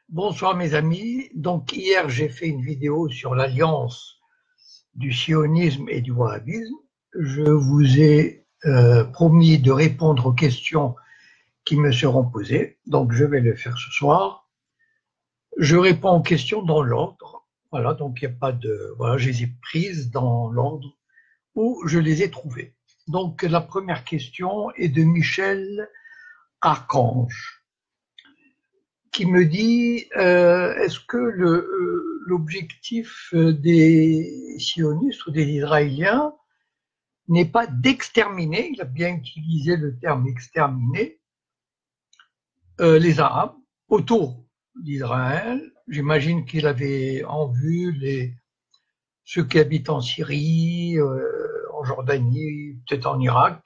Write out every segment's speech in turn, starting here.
Bonsoir mes amis. Donc hier j'ai fait une vidéo sur l'alliance du sionisme et du wahhabisme. Je vous ai promis de répondre aux questions qui me seront posées. Donc je vais le faire ce soir. Je réponds aux questions dans l'ordre. Voilà, donc il n'y a pas de... Voilà, je les ai prises dans l'ordre où je les ai trouvées. Donc la première question est de Michel Archange, qui me dit est-ce que l'objectif des sionistes ou des Israéliens n'est pas d'exterminer, il a bien utilisé le terme exterminer, les Arabes autour d'Israël. J'imagine qu'il avait en vue ceux qui habitent en Syrie, en Jordanie, peut-être en Irak,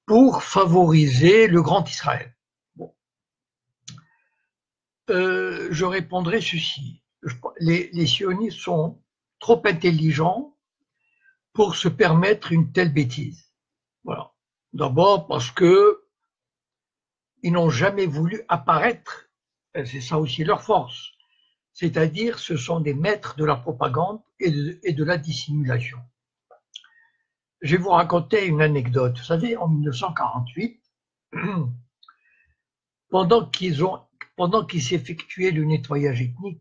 pour favoriser le grand Israël. Bon. Je répondrai ceci. Les sionistes sont trop intelligents pour se permettre une telle bêtise. Voilà. D'abord parce que ils n'ont jamais voulu apparaître, c'est ça aussi leur force. C'est-à-dire, ce sont des maîtres de la propagande et de la dissimulation. Je vais vous raconter une anecdote. Vous savez, en 1948, pendant qu'ils s'effectuaient le nettoyage ethnique,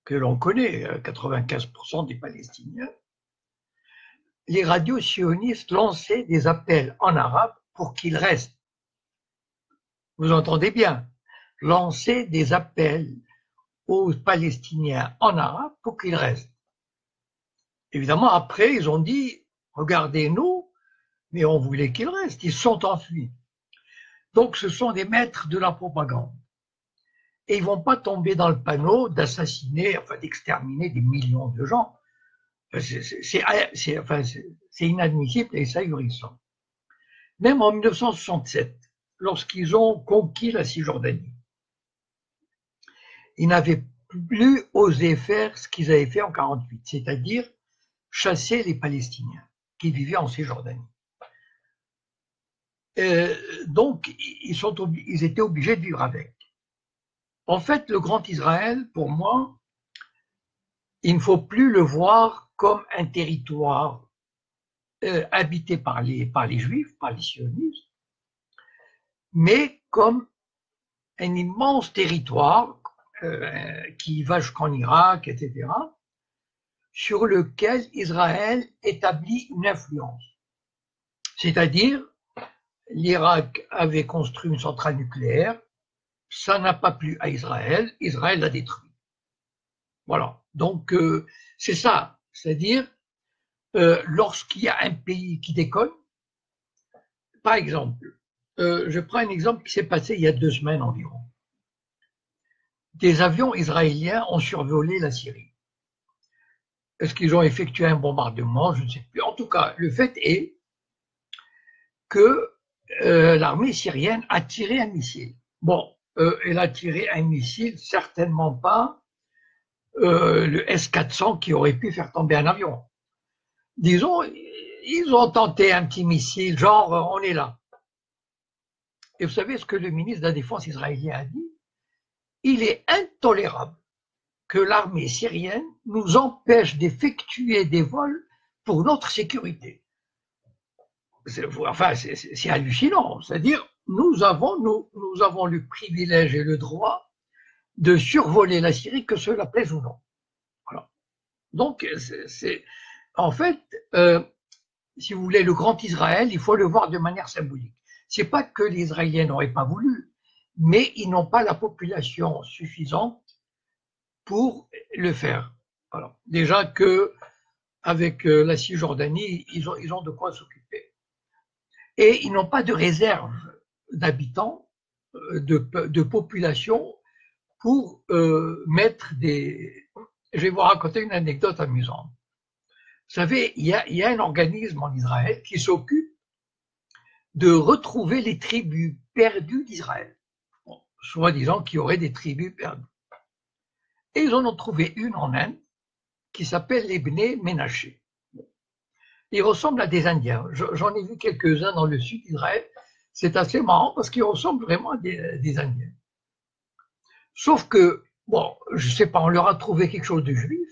que l'on connaît, 95% des Palestiniens, les radios sionistes lançaient des appels en arabe pour qu'ils restent. Vous entendez bien, lancer des appels aux Palestiniens en arabe pour qu'ils restent. Évidemment, après, ils ont dit, regardez-nous, mais on voulait qu'ils restent, ils sont enfuis. Donc, ce sont des maîtres de la propagande. Et ils ne vont pas tomber dans le panneau d'assassiner, enfin d'exterminer des millions de gens. C'est inadmissible et c'est ahurissant. Même en 1967, lorsqu'ils ont conquis la Cisjordanie, ils n'avaient plus osé faire ce qu'ils avaient fait en 1948, c'est-à-dire chasser les Palestiniens qui vivaient en Cisjordanie. Donc, ils étaient obligés de vivre avec. En fait, le Grand Israël, pour moi, il ne faut plus le voir comme un territoire habité par les Juifs, par les sionistes, mais comme un immense territoire qui va jusqu'en Irak, etc., sur lequel Israël établit une influence. C'est-à-dire, l'Irak avait construit une centrale nucléaire, ça n'a pas plu à Israël, Israël l'a détruit. Voilà, donc c'est ça, c'est-à-dire, lorsqu'il y a un pays qui déconne, par exemple, je prends un exemple qui s'est passé il y a 2 semaines environ. Des avions israéliens ont survolé la Syrie. Est-ce qu'ils ont effectué un bombardement? Je ne sais plus. En tout cas, le fait est que l'armée syrienne a tiré un missile. Bon, elle a tiré un missile, certainement pas le S-400 qui aurait pu faire tomber un avion. Disons, ils ont tenté un petit missile, genre on est là. Et vous savez ce que le ministre de la Défense israélien a dit? Il est intolérable que l'armée syrienne nous empêche d'effectuer des vols pour notre sécurité. Enfin, c'est hallucinant. C'est-à-dire, nous avons le privilège et le droit de survoler la Syrie, que cela plaise ou non. Voilà. Donc, en fait, si vous voulez, le grand Israël, il faut le voir de manière symbolique. C'est pas que les Israéliens n'auraient pas voulu, mais ils n'ont pas la population suffisante pour le faire. Alors, déjà que avec la Cisjordanie, ils ont de quoi s'occuper. Et ils n'ont pas de réserve d'habitants, de population pour mettre des... Je vais vous raconter une anecdote amusante. Vous savez, il y a un organisme en Israël qui s'occupe de retrouver les tribus perdues d'Israël, bon, soi-disant qu'il y aurait des tribus perdues. Et ils en ont trouvé une en Inde qui s'appelle les Bnei Ménaché. Ils ressemblent à des Indiens. J'en ai vu quelques-uns dans le sud d'Israël. C'est assez marrant parce qu'ils ressemblent vraiment à des Indiens. Sauf que, bon, je sais pas, on leur a trouvé quelque chose de juif.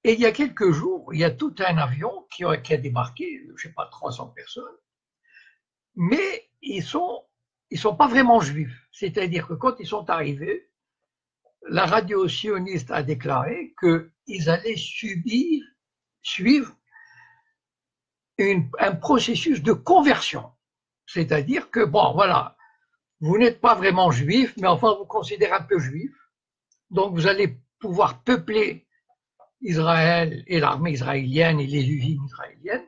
Et il y a quelques jours, il y a tout un avion qui a débarqué, je sais pas, 300 personnes, mais ils sont pas vraiment juifs. C'est-à-dire que quand ils sont arrivés, la radio sioniste a déclaré qu'ils allaient suivre un processus de conversion. C'est-à-dire que, bon, voilà, vous n'êtes pas vraiment juif, mais enfin, vous considérez un peu juif. Donc, vous allez pouvoir peupler Israël et l'armée israélienne et les usines israéliennes,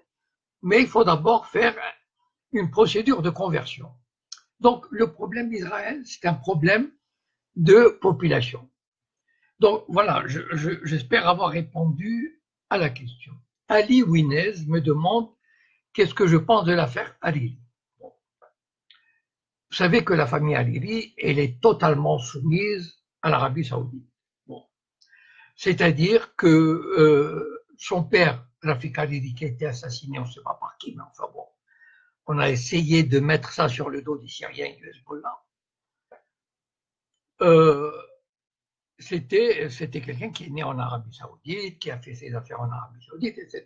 mais il faut d'abord faire une procédure de conversion. Donc, le problème d'Israël, c'est un problème de population. Donc, voilà, j'espère avoir répondu à la question. Ali Winez me demande qu'est-ce que je pense de l'affaire Hariri. Bon. Vous savez que la famille Hariri, elle est totalement soumise à l'Arabie Saoudite. Bon. C'est-à-dire que son père, Rafik Hariri, qui a été assassiné, on ne sait pas par qui, mais enfin bon, on a essayé de mettre ça sur le dos des Syriens et du Hezbollah. C'était quelqu'un qui est né en Arabie Saoudite, qui a fait ses affaires en Arabie Saoudite, etc.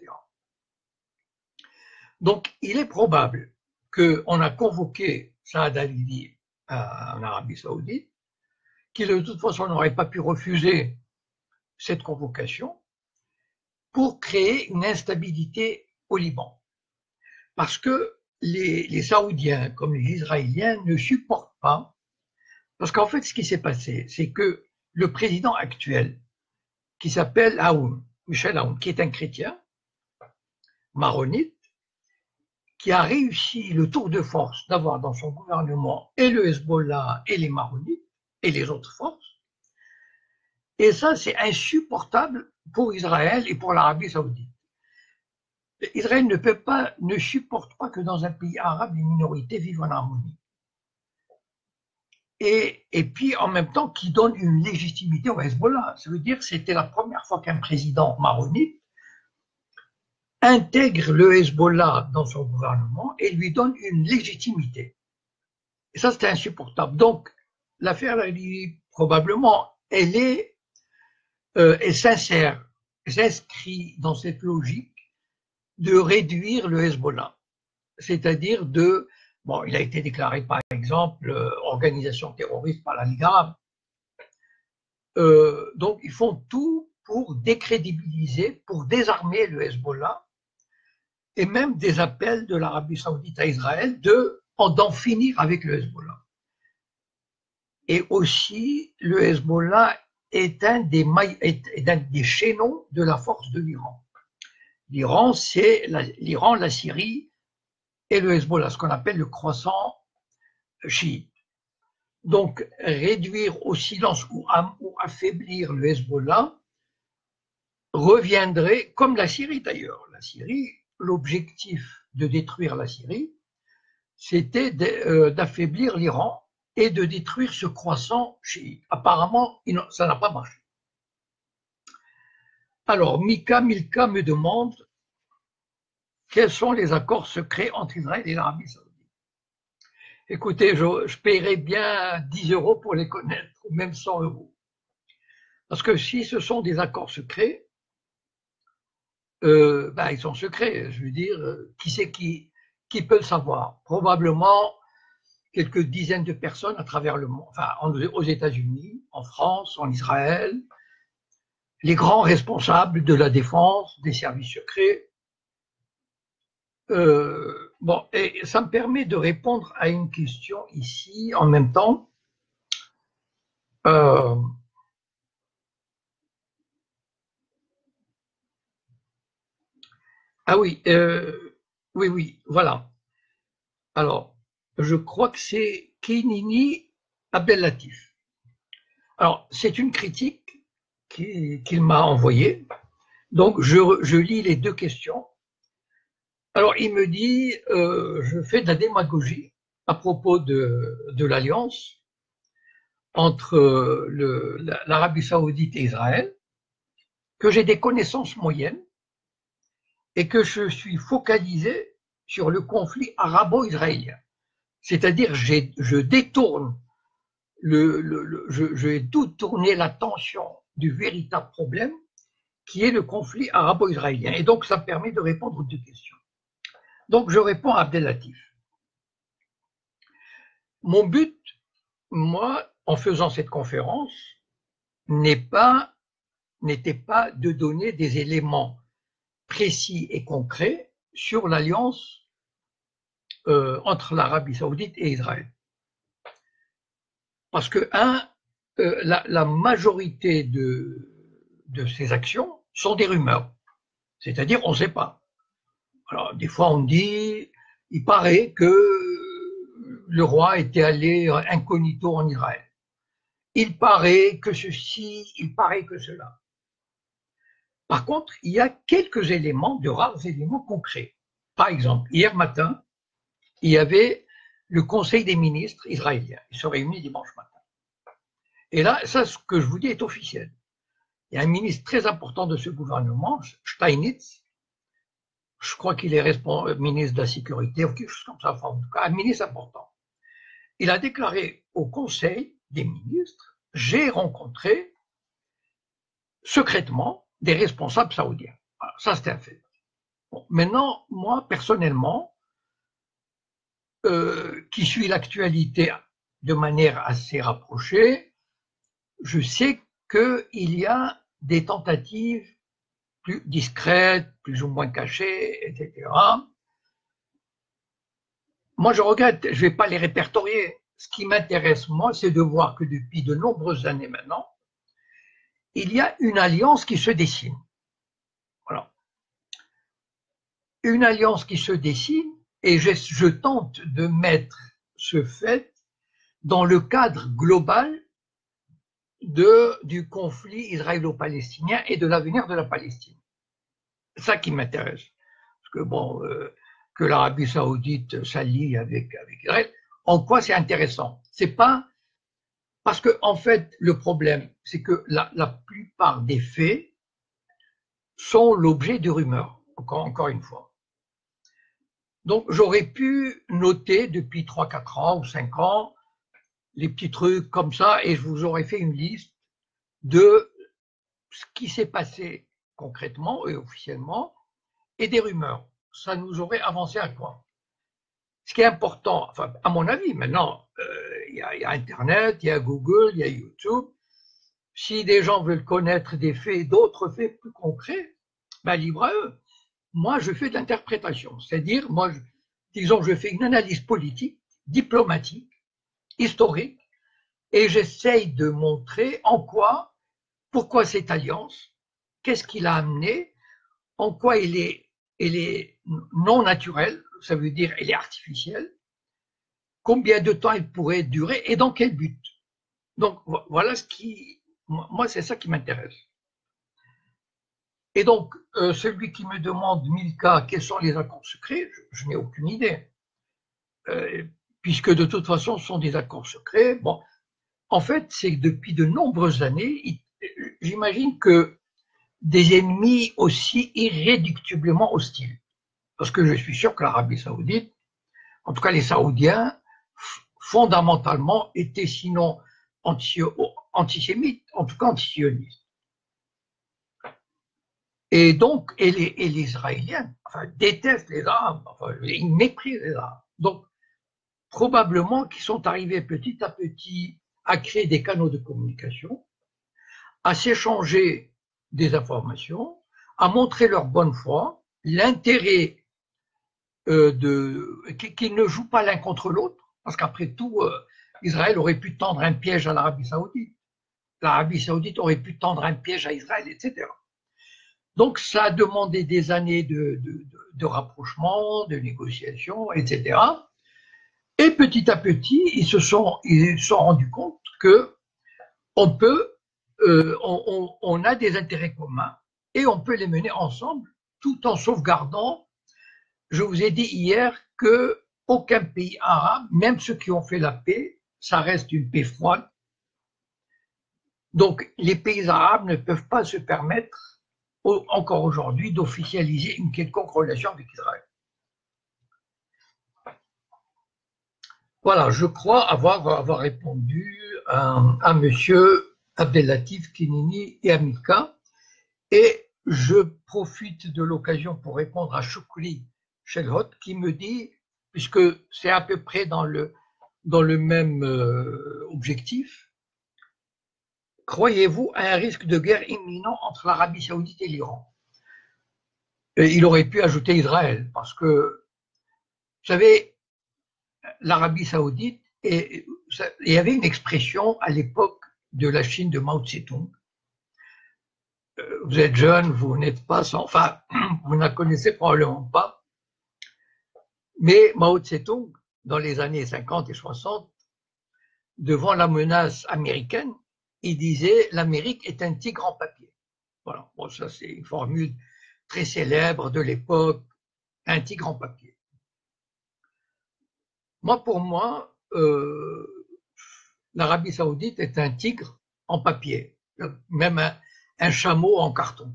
Donc, il est probable qu'on a convoqué Saad Hariri en Arabie Saoudite, qu'il de toute façon n'aurait pas pu refuser cette convocation pour créer une instabilité au Liban. Parce que les Saoudiens, comme les Israéliens, ne supportent pas. Parce qu'en fait, ce qui s'est passé, c'est que le président actuel, qui s'appelle Aoun, Michel Aoun, qui est un chrétien maronite, qui a réussi le tour de force d'avoir dans son gouvernement et le Hezbollah et les maronites et les autres forces. Et ça, c'est insupportable pour Israël et pour l'Arabie Saoudite. Israël ne supporte pas que dans un pays arabe, les minorités vivent en harmonie. Et puis, en même temps, qui donne une légitimité au Hezbollah. Ça veut dire que c'était la première fois qu'un président maronite intègre le Hezbollah dans son gouvernement et lui donne une légitimité. Et ça, c'était insupportable. Donc, l'affaire, probablement, elle est sincère, elle s'inscrit dans cette logique de réduire le Hezbollah. C'est-à-dire bon, il a été déclaré, par exemple, organisation terroriste par la Ligue arabe. Donc, ils font tout pour décrédibiliser, pour désarmer le Hezbollah, et même des appels de l'Arabie Saoudite à Israël d'en finir avec le Hezbollah. Et aussi, le Hezbollah est un des chaînons de la force de l'Iran. L'Iran, c'est l'Iran, la Syrie et le Hezbollah, ce qu'on appelle le croissant chiite. Donc, réduire au silence ou affaiblir le Hezbollah reviendrait, comme la Syrie d'ailleurs. La Syrie, l'objectif de détruire la Syrie, c'était d'affaiblir l'Iran et de détruire ce croissant chiite. Apparemment, ça n'a pas marché. Alors, Milka me demande quels sont les accords secrets entre Israël et l'Arabie Saoudite. Écoutez, je paierais bien 10 € pour les connaître, ou même 100 €. Parce que si ce sont des accords secrets, ils sont secrets. Je veux dire, qui c'est qui peut le savoir? Probablement quelques dizaines de personnes à travers le monde, enfin aux États-Unis, en France, en Israël, les grands responsables de la défense, des services secrets. Bon, et ça me permet de répondre à une question ici en même temps. Ah oui, oui, voilà. Alors, je crois que c'est Kenini Abdellatif. Alors, c'est une critique qu'il m'a envoyée. Donc, je lis les deux questions. Alors, il me dit, je fais de la démagogie à propos de l'alliance entre l'Arabie Saoudite et Israël, que j'ai des connaissances moyennes et que je suis focalisé sur le conflit arabo-israélien. C'est-à-dire, je détourne je vais tout tourner l'attention du véritable problème qui est le conflit arabo-israélien. Et donc, ça permet de répondre aux deux questions. Donc, je réponds à Abdellatif. Mon but, moi, en faisant cette conférence, n'était pas de donner des éléments précis et concrets sur l'alliance entre l'Arabie saoudite et Israël. Parce que, la majorité de ces actions sont des rumeurs. C'est-à-dire, on ne sait pas. Alors, des fois, on dit, il paraît que le roi était allé incognito en Israël. Il paraît que ceci, il paraît que cela. Par contre, il y a quelques éléments, de rares éléments concrets. Par exemple, hier matin, il y avait le Conseil des ministres israéliens. Ils se réunissent dimanche matin. Et là, ça, ce que je vous dis est officiel. Il y a un ministre très important de ce gouvernement, Steinitz, je crois qu'il est ministre de la Sécurité, ou quelque chose comme ça, enfin, en tout cas, un ministre important. Il a déclaré au Conseil des ministres, j'ai rencontré secrètement des responsables saoudiens. Voilà, ça, c'est un fait. Bon, maintenant, moi, personnellement, qui suis l'actualité de manière assez rapprochée, je sais qu'il y a des tentatives plus discrètes, plus ou moins cachées, etc. Moi, je regrette, je ne vais pas les répertorier. Ce qui m'intéresse, moi, c'est de voir que depuis de nombreuses années maintenant, il y a une alliance qui se dessine. Voilà. Une alliance qui se dessine, et je tente de mettre ce fait dans le cadre global du conflit israélo-palestinien et de l'avenir de la Palestine. C'est ça qui m'intéresse. Parce que bon, que l'Arabie saoudite s'allie avec Israël, en quoi c'est intéressant? C'est pas parce que, en fait, le problème, c'est que la plupart des faits sont l'objet de rumeurs, encore une fois. Donc, j'aurais pu noter depuis 3, 4 ans ou 5 ans les petits trucs comme ça, et je vous aurais fait une liste de ce qui s'est passé concrètement et officiellement, et des rumeurs. Ça nous aurait avancé à quoi? Ce qui est important, enfin, à mon avis, maintenant, il y a Internet, il y a Google, il y a YouTube. Si des gens veulent connaître des faits, d'autres faits plus concrets, ben libre à eux. Moi, je fais de l'interprétation, c'est-à-dire, moi, disons, je fais une analyse politique, diplomatique, historique, et j'essaye de montrer en quoi, pourquoi cette alliance, qu'est-ce qui l'a amené, en quoi elle est non naturelle, ça veut dire elle est artificielle, combien de temps elle pourrait durer et dans quel but. Donc voilà ce qui, moi c'est ça qui m'intéresse. Et donc celui qui me demande, Milka, quels sont les accords secrets, je n'ai aucune idée, puisque de toute façon ce sont des accords secrets. Bon, en fait c'est que depuis de nombreuses années, j'imagine que des ennemis aussi irréductiblement hostiles. Parce que je suis sûr que l'Arabie saoudite, en tout cas les Saoudiens, fondamentalement étaient sinon antisémites, en tout cas antisionistes. Et donc, et les Israéliens, enfin, détestent les Arabes, enfin, ils méprisent les Arabes. Donc, probablement qu'ils sont arrivés petit à petit à créer des canaux de communication, à s'échanger des informations, à montrer leur bonne foi, l'intérêt qu'ils ne jouent pas l'un contre l'autre, parce qu'après tout, Israël aurait pu tendre un piège à l'Arabie saoudite, l'Arabie saoudite aurait pu tendre un piège à Israël, etc. Donc ça a demandé des années de rapprochement, de négociation, etc. Et petit à petit, ils se sont rendus compte que on a des intérêts communs et on peut les mener ensemble tout en sauvegardant. Je vous ai dit hier que aucun pays arabe, même ceux qui ont fait la paix, ça reste une paix froide. Donc les pays arabes ne peuvent pas se permettre encore aujourd'hui d'officialiser une quelconque relation avec Israël. Voilà, je crois avoir répondu un monsieur, Abdellatif Kinini et Amilka, et je profite de l'occasion pour répondre à Choukri Shelhot qui me dit, puisque c'est à peu près dans le même objectif, croyez-vous à un risque de guerre imminent entre l'Arabie Saoudite et l'Iran? Il aurait pu ajouter Israël, parce que, vous savez, l'Arabie Saoudite, et il y avait une expression à l'époque de la Chine de Mao Tse-tung. Vous êtes jeune, vous n'êtes pas sans, enfin, vous ne la connaissez probablement pas, mais Mao Tse-tung, dans les années 50 et 60, devant la menace américaine, il disait l'Amérique est un tigre en papier. Voilà, bon, ça c'est une formule très célèbre de l'époque, un tigre en papier. Moi, pour moi, l'Arabie Saoudite est un tigre en papier, même un chameau en carton.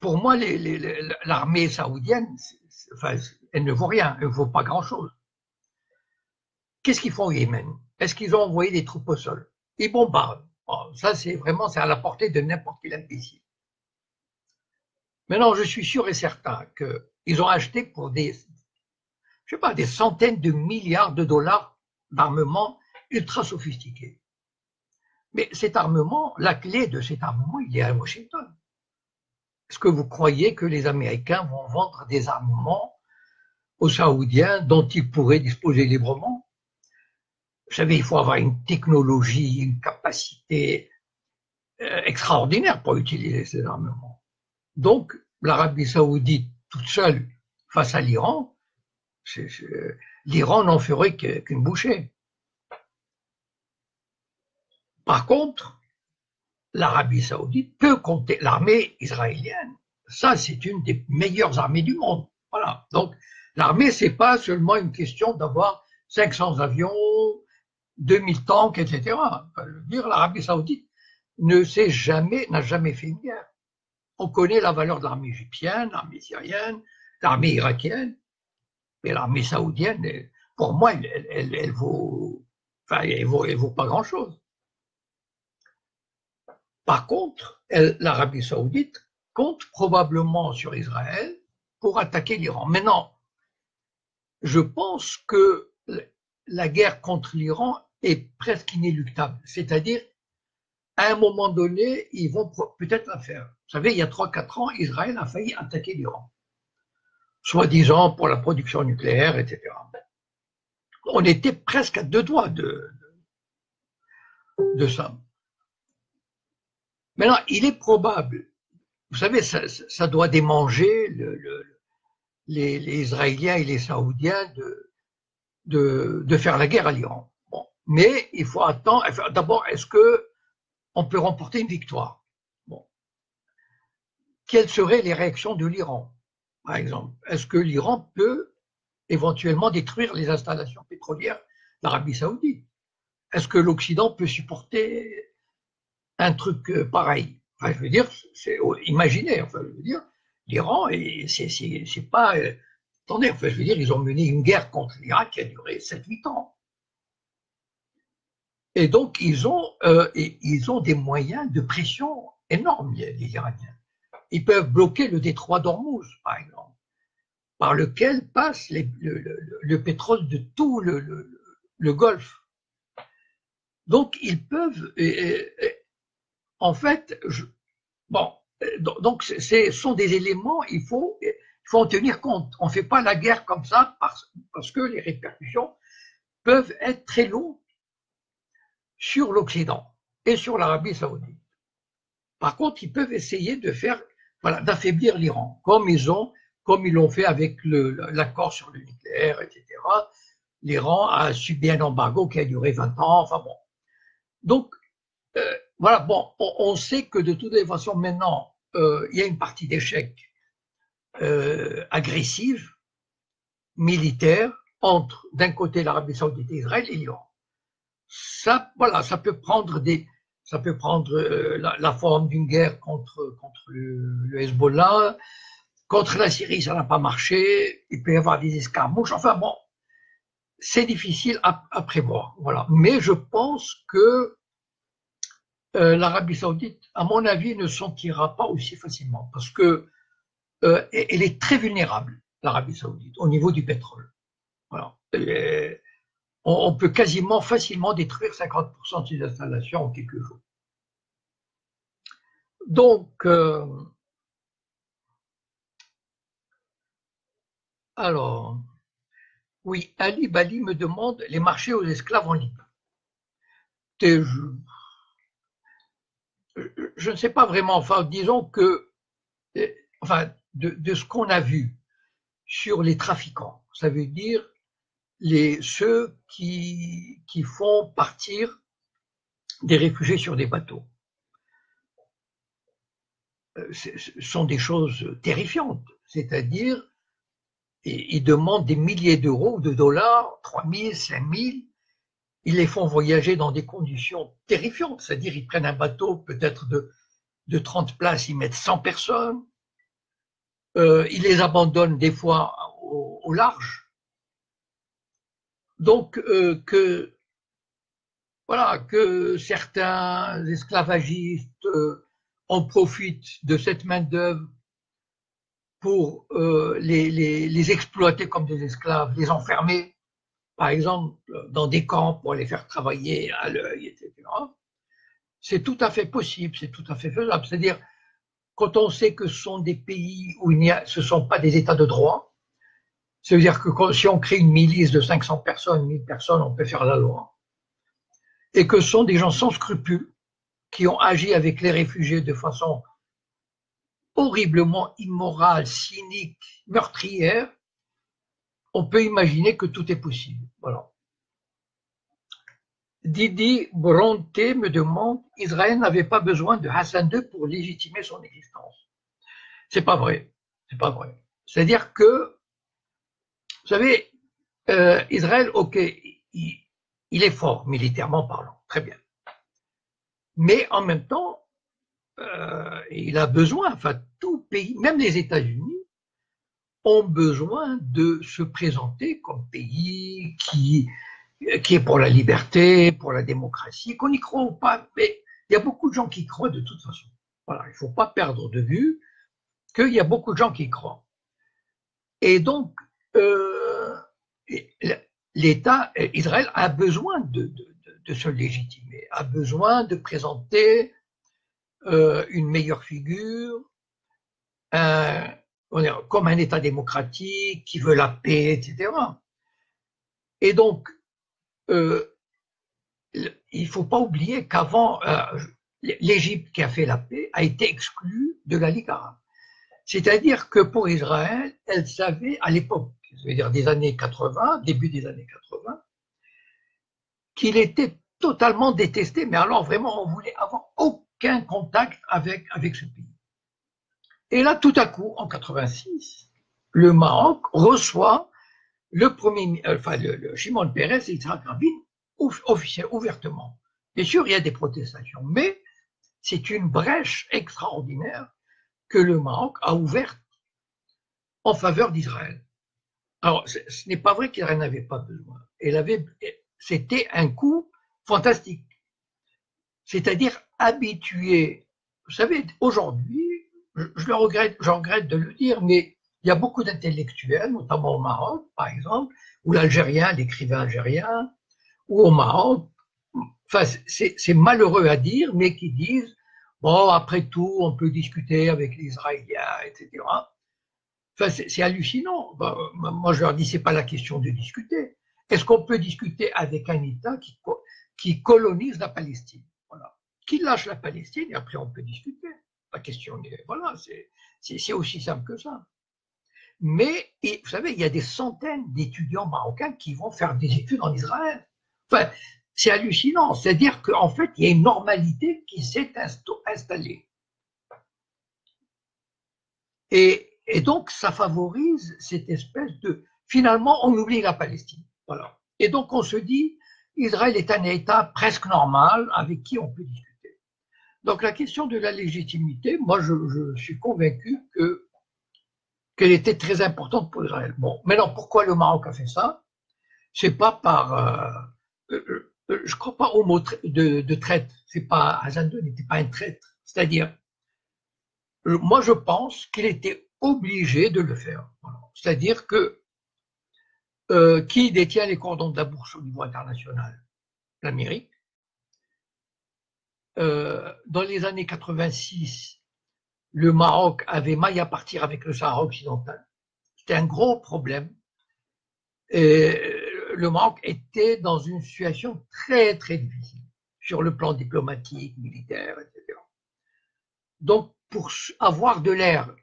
Pour moi, l'armée saoudienne, enfin, elle ne vaut rien, elle ne vaut pas grand-chose. Qu'est-ce qu'ils font au Yémen? Est-ce qu'ils ont envoyé des troupes au sol? Ils bombardent. Bon, ça, c'est vraiment à la portée de n'importe quel imbécile. Maintenant, je suis sûr et certain qu'ils ont acheté pour je sais pas, des centaines de milliards de dollars d'armement ultra sophistiqué. Mais cet armement, la clé de cet armement, il est à Washington. Est-ce que vous croyez que les Américains vont vendre des armements aux Saoudiens dont ils pourraient disposer librement? Vous savez, il faut avoir une technologie, une capacité extraordinaire pour utiliser ces armements. Donc, l'Arabie Saoudite toute seule face à l'Iran, l'Iran n'en ferait qu'une bouchée. Par contre, l'Arabie Saoudite peut compter l'armée israélienne. Ça, c'est une des meilleures armées du monde. Voilà. Donc, l'armée, c'est pas seulement une question d'avoir 500 avions, 2000 tanks, etc. Je veux dire, l'Arabie Saoudite n'a jamais fait une guerre. On connaît la valeur de l'armée égyptienne, l'armée syrienne, l'armée irakienne, mais l'armée saoudienne, pour moi, elle vaut pas grand-chose. Par contre, l'Arabie Saoudite compte probablement sur Israël pour attaquer l'Iran. Maintenant, je pense que la guerre contre l'Iran est presque inéluctable. C'est-à-dire, à un moment donné, ils vont peut-être la faire. Vous savez, il y a 3-4 ans, Israël a failli attaquer l'Iran, soi-disant pour la production nucléaire, etc. On était presque à 2 doigts de ça. Maintenant, il est probable, vous savez, ça doit démanger les Israéliens et les Saoudiens de faire la guerre à l'Iran. Bon. Mais il faut attendre, d'abord, est-ce qu'on peut remporter une victoire? Bon. Quelles seraient les réactions de l'Iran, par exemple? Est-ce que l'Iran peut éventuellement détruire les installations pétrolières d'Arabie Saoudite? Est-ce que l'Occident peut supporter un truc pareil? Enfin, je veux dire, imaginez, enfin, je veux dire, l'Iran, c'est pas. Attendez, enfin, je veux dire, ils ont mené une guerre contre l'Irak qui a duré 7-8 ans. Et donc, ils ont des moyens de pression énormes, les Iraniens. Ils peuvent bloquer le détroit d'Ormuz, par exemple, par lequel passe le pétrole de tout le Golfe. Donc, ils peuvent, en fait, donc ce sont des éléments, il faut en tenir compte. On ne fait pas la guerre comme ça parce que les répercussions peuvent être très lourdes sur l'Occident et sur l'Arabie Saoudite. Par contre, ils peuvent essayer d'affaiblir l'Iran, comme ils l'ont fait avec l'accord sur le nucléaire, etc. L'Iran a subi un embargo qui a duré 20 ans, enfin bon. Donc, voilà, bon, on sait que de toutes les façons, maintenant, il y a une partie d'échec agressive, militaire, entre, d'un côté, l'Arabie Saoudite et Israël et l'Iran. Ça, voilà, ça peut prendre la forme d'une guerre contre le Hezbollah, contre la Syrie, ça n'a pas marché, il peut y avoir des escarmouches, enfin bon. c'est difficile à prévoir. Voilà. Mais je pense que l'Arabie Saoudite, à mon avis, ne s'en tirera pas aussi facilement parce que elle est très vulnérable, l'Arabie Saoudite, au niveau du pétrole. Voilà. On peut quasiment facilement détruire 50% de ces installations en quelques jours. Donc, alors, oui, Ali Bali me demande les marchés aux esclaves en Libye. Je, je ne sais pas vraiment, enfin, disons que, enfin, de ce qu'on a vu sur les trafiquants, ça veut dire ceux qui font partir des réfugiés sur des bateaux. Ce sont des choses terrifiantes, c'est-à-dire ils demandent des milliers d'euros ou de dollars, 3 000, 5 000, ils les font voyager dans des conditions terrifiantes, c'est-à-dire ils prennent un bateau peut-être de 30 places, ils mettent 100 personnes, ils les abandonnent des fois au large. Donc voilà, que certains esclavagistes en profitent de cette main-d'œuvre pour les exploiter comme des esclaves, les enfermer, par exemple, dans des camps pour les faire travailler à l'œil, etc. C'est tout à fait possible, c'est tout à fait faisable. C'est-à-dire, quand on sait que ce sont des pays où ce ne sont pas des États de droit, ça veut dire que si on crée une milice de 500 personnes, 1000 personnes, on peut faire la loi. Et que ce sont des gens sans scrupules qui ont agi avec les réfugiés de façon horriblement immorale, cynique, meurtrière, on peut imaginer que tout est possible. Voilà. Didi Bronte me demande, Israël n'avait pas besoin de Hassan II pour légitimer son existence. C'est pas vrai. C'est pas vrai. C'est-à-dire que, vous savez, Israël, ok, il est fort militairement parlant, très bien. Mais en même temps, il a besoin, enfin tout pays, même les États-Unis, ont besoin de se présenter comme pays qui est pour la liberté, pour la démocratie, qu'on y croit ou pas, mais il y a beaucoup de gens qui y croient de toute façon. Voilà, il ne faut pas perdre de vue qu'il y a beaucoup de gens qui y croient. Et donc, l'État, Israël a besoin de se légitimer, a besoin de présenter une meilleure figure, comme un État démocratique qui veut la paix, etc. Et donc, il ne faut pas oublier qu'avant, l'Égypte qui a fait la paix a été exclue de la Ligue arabe. C'est-à-dire que pour Israël, elle savait à l'époque, c'est-à-dire des années 80, début des années 80, qu'il était totalement détesté, mais alors vraiment on voulait avoir aucun contact avec ce pays. Et là, tout à coup, en 86, le Maroc reçoit le Shimon Peres et Yitzhak Rabin officiellement, ouvertement. Bien sûr, il y a des protestations, mais c'est une brèche extraordinaire que le Maroc a ouverte en faveur d'Israël. Alors, ce n'est pas vrai qu'Israël n'avait pas besoin. C'était un coup fantastique. C'est-à-dire habitué. Vous savez, aujourd'hui, j'en regrette de le dire, mais il y a beaucoup d'intellectuels, notamment au Maroc, par exemple, ou l'Algérien, l'écrivain algérien, ou au Maroc, enfin, c'est malheureux à dire, mais qui disent, bon, après tout, on peut discuter avec les Israéliens, etc. Enfin, c'est hallucinant. Moi, je leur dis, c'est pas la question de discuter. Est-ce qu'on peut discuter avec un État qui colonise la Palestine? Voilà. Qui lâche la Palestine et après on peut discuter. La question est, voilà, c'est aussi simple que ça. Mais, vous savez, il y a des centaines d'étudiants marocains qui vont faire des études en Israël. Enfin, c'est hallucinant. C'est-à-dire qu'en fait, il y a une normalité qui s'est installée. Et donc, ça favorise cette espèce de... Finalement, on oublie la Palestine. Voilà. Et donc, on se dit, Israël est un État presque normal avec qui on peut discuter. Donc, la question de la légitimité, moi, je suis convaincu qu'elle était très importante pour Israël. Bon, maintenant, pourquoi le Maroc a fait ça? C'est pas par, je crois pas au mot de traître. C'est pas, Hassan II n'était pas un traître. C'est-à-dire, moi je pense qu'il était obligé de le faire. Voilà. C'est-à-dire que qui détient les cordons de la bourse au niveau international? L'Amérique. Dans les années 86, le Maroc avait maille à partir avec le Sahara occidental. C'était un gros problème. Et le Maroc était dans une situation très très difficile sur le plan diplomatique, militaire, etc. Donc pour avoir de l'air,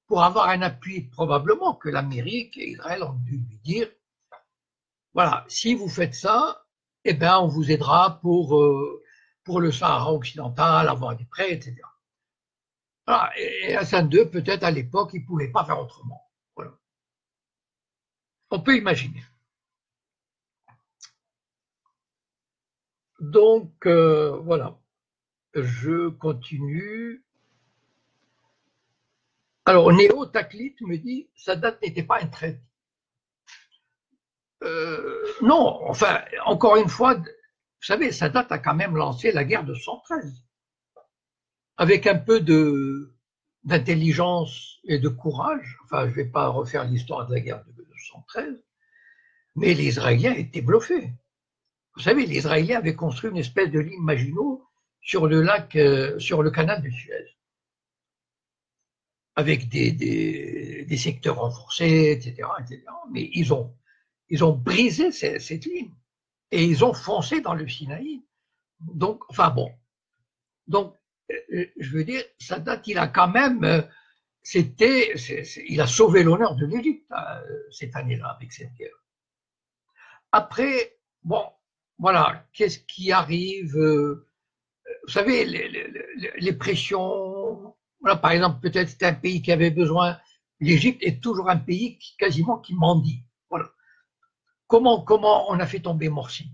pour avoir un appui, probablement que l'Amérique et Israël ont dû lui dire, voilà, si vous faites ça, eh ben on vous aidera pour le Sahara occidental, avoir des prêts, etc. Voilà. Et Hassan II, peut-être à l'époque, il ne pouvait pas faire autrement. Voilà. On peut imaginer. Donc, voilà, je continue. Alors, Néo Taclite me dit, Sadat n'était pas un traître. Non, enfin, encore une fois, vous savez, Sadat a quand même lancé la guerre de 113, avec un peu d'intelligence et de courage. Enfin, je ne vais pas refaire l'histoire de la guerre de 113, mais les Israéliens étaient bluffés. Vous savez, les Israéliens avaient construit une espèce de ligne Maginot sur le lac, sur le canal de Suez, avec des secteurs renforcés, etc., etc. Mais ils ont brisé cette ligne et ils ont foncé dans le Sinaï. Donc, enfin bon. Donc, je veux dire, Sadat, il a quand même, il a sauvé l'honneur de l'Égypte cette année-là avec cette guerre. Après, bon, voilà, qu'est-ce qui arrive? Vous savez, les pressions, voilà, par exemple, peut-être c'est un pays qui avait besoin, l'Égypte est toujours un pays quasiment qui mendie. Voilà. Comment on a fait tomber Morsi?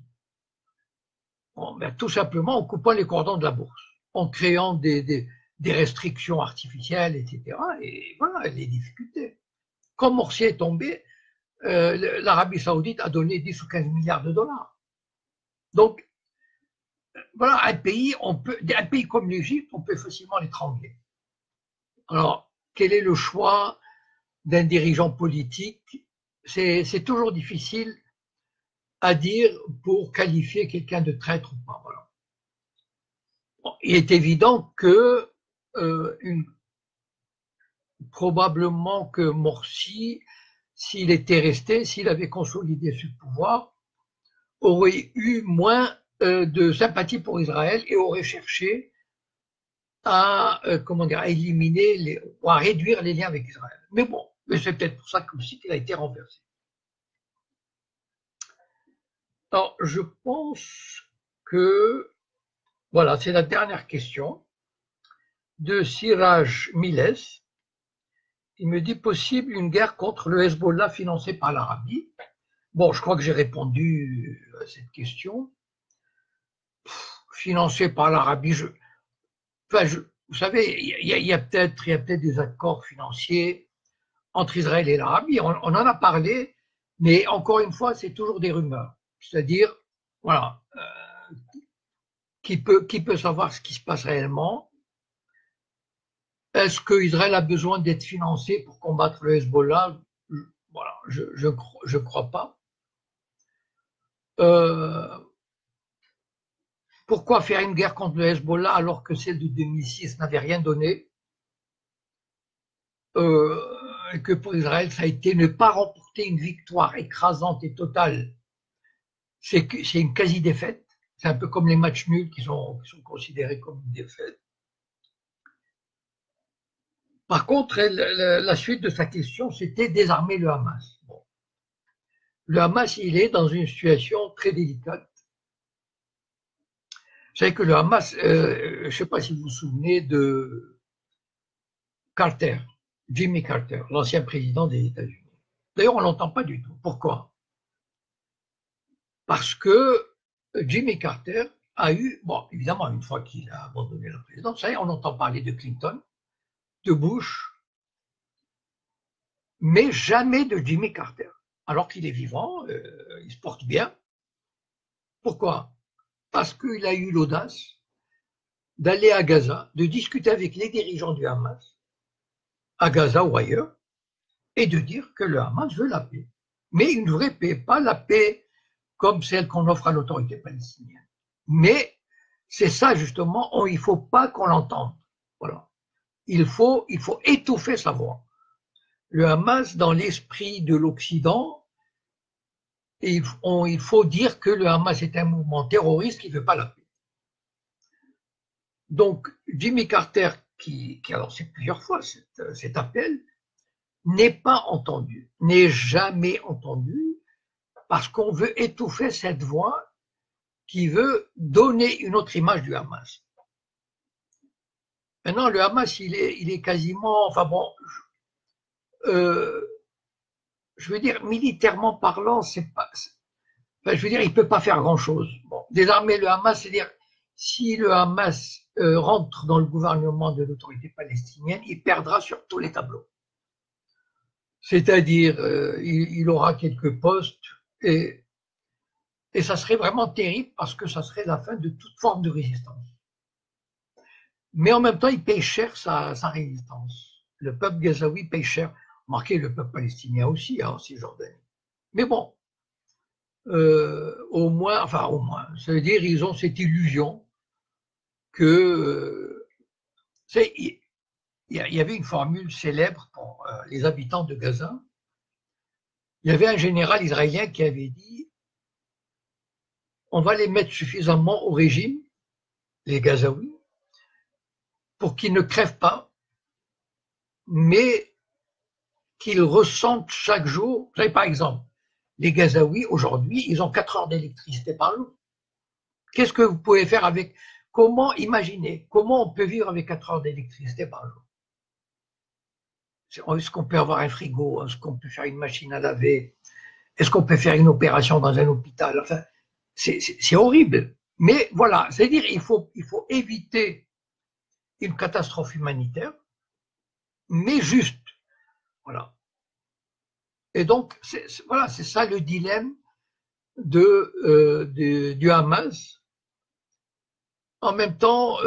Bon, ben, tout simplement en coupant les cordons de la bourse, en créant des restrictions artificielles, etc. Et voilà, les difficultés. Quand Morsi est tombé, l'Arabie Saoudite a donné 10 ou 15 milliards de dollars. Donc, voilà, un pays comme l'Égypte, on peut facilement l'étrangler. Alors, quel est le choix d'un dirigeant politique? C'est toujours difficile à dire pour qualifier quelqu'un de traître ou pas. Voilà. Bon, il est évident que probablement que Morsi, s'il était resté, s'il avait consolidé ce pouvoir, aurait eu moins de sympathie pour Israël et aurait cherché à éliminer ou à réduire les liens avec Israël. Mais bon, c'est peut-être pour ça aussi qu'il a été renversé. Alors, je pense que voilà, c'est la dernière question de Siraj Miles. Il me dit possible une guerre contre le Hezbollah financée par l'Arabie. Bon, je crois que j'ai répondu à cette question. Financée par l'Arabie, vous savez, il y a peut-être des accords financiers entre Israël et l'Arabie. On en a parlé, mais encore une fois, c'est toujours des rumeurs. C'est-à-dire, voilà, qui peut savoir ce qui se passe réellement? Est-ce qu'Israël a besoin d'être financé pour combattre le Hezbollah? Voilà, je crois pas. Pourquoi faire une guerre contre le Hezbollah alors que celle de 2006 n'avait rien donné? Et que pour Israël, ça a été ne pas remporter une victoire écrasante et totale. C'est une quasi-défaite. C'est un peu comme les matchs nuls qui sont considérés comme une défaite. Par contre, la suite de sa question, c'était désarmer le Hamas. Bon. Le Hamas, il est dans une situation très délicate. Vous savez que le Hamas, je ne sais pas si vous vous souvenez de Carter, Jimmy Carter, l'ancien président des États-Unis. D'ailleurs, on ne l'entend pas du tout. Pourquoi? Parce que Jimmy Carter a eu, bon, évidemment, une fois qu'il a abandonné la présidence, ça y est, on entend parler de Clinton, de Bush, mais jamais de Jimmy Carter. Alors qu'il est vivant, il se porte bien. Pourquoi? Parce qu'il a eu l'audace d'aller à Gaza, de discuter avec les dirigeants du Hamas, à Gaza ou ailleurs, et de dire que le Hamas veut la paix. Mais une vraie paix, pas la paix comme celle qu'on offre à l'autorité palestinienne. Mais c'est ça justement, il ne faut pas qu'on l'entende. Voilà. Il faut étouffer sa voix. Le Hamas, dans l'esprit de l'Occident, il faut dire que le Hamas est un mouvement terroriste qui ne veut pas la paix. Donc, Jimmy Carter, qui a lancé plusieurs fois cet appel, n'est pas entendu, n'est jamais entendu, parce qu'on veut étouffer cette voix qui veut donner une autre image du Hamas. Maintenant, le Hamas, il est quasiment, enfin bon, je veux dire, militairement parlant, c'est pas, enfin, je veux dire, il peut pas faire grand-chose. Bon, désarmer le Hamas, c'est-à-dire, si le Hamas rentre dans le gouvernement de l'autorité palestinienne, il perdra sur tous les tableaux. C'est-à-dire, il aura quelques postes et ça serait vraiment terrible parce que ça serait la fin de toute forme de résistance. Mais en même temps, il paye cher sa résistance. Le peuple gazaoui paye cher. Marqué le peuple palestinien aussi, en Cisjordanie. Mais bon, au moins, ça veut dire ils ont cette illusion que il y avait une formule célèbre pour les habitants de Gaza. Il y avait un général israélien qui avait dit on va les mettre suffisamment au régime, les Gazaouis, pour qu'ils ne crèvent pas, mais qu'ils ressentent chaque jour. Vous savez, par exemple, les Gazaouis, aujourd'hui, ils ont 4 heures d'électricité par jour. Qu'est-ce que vous pouvez faire avec... Comment imaginer, comment on peut vivre avec 4 heures d'électricité par jour? Est-ce qu'on peut avoir un frigo? Est-ce qu'on peut faire une machine à laver? Est-ce qu'on peut faire une opération dans un hôpital? Enfin, c'est horrible. Mais voilà, c'est-à-dire il faut éviter une catastrophe humanitaire, mais juste. Voilà. Et donc, voilà, c'est ça le dilemme du Hamas. En même temps,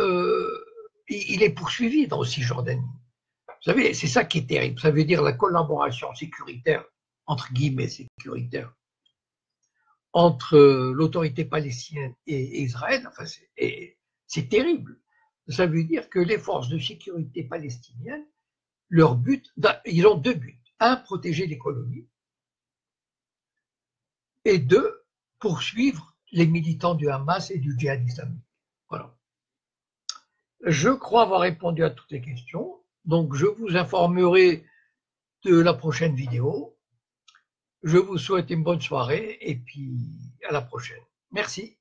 il est poursuivi dans Cisjordanie. Vous savez, c'est ça qui est terrible. Ça veut dire la collaboration sécuritaire, entre guillemets sécuritaire, entre l'autorité palestinienne et Israël. Enfin, c'est terrible. Ça veut dire que les forces de sécurité palestiniennes, leur but, ils ont 2 buts. Un, protéger l'économie. Et 2, poursuivre les militants du Hamas et du djihad islamique. Voilà. Je crois avoir répondu à toutes les questions. Donc, je vous informerai de la prochaine vidéo. Je vous souhaite une bonne soirée et puis à la prochaine. Merci.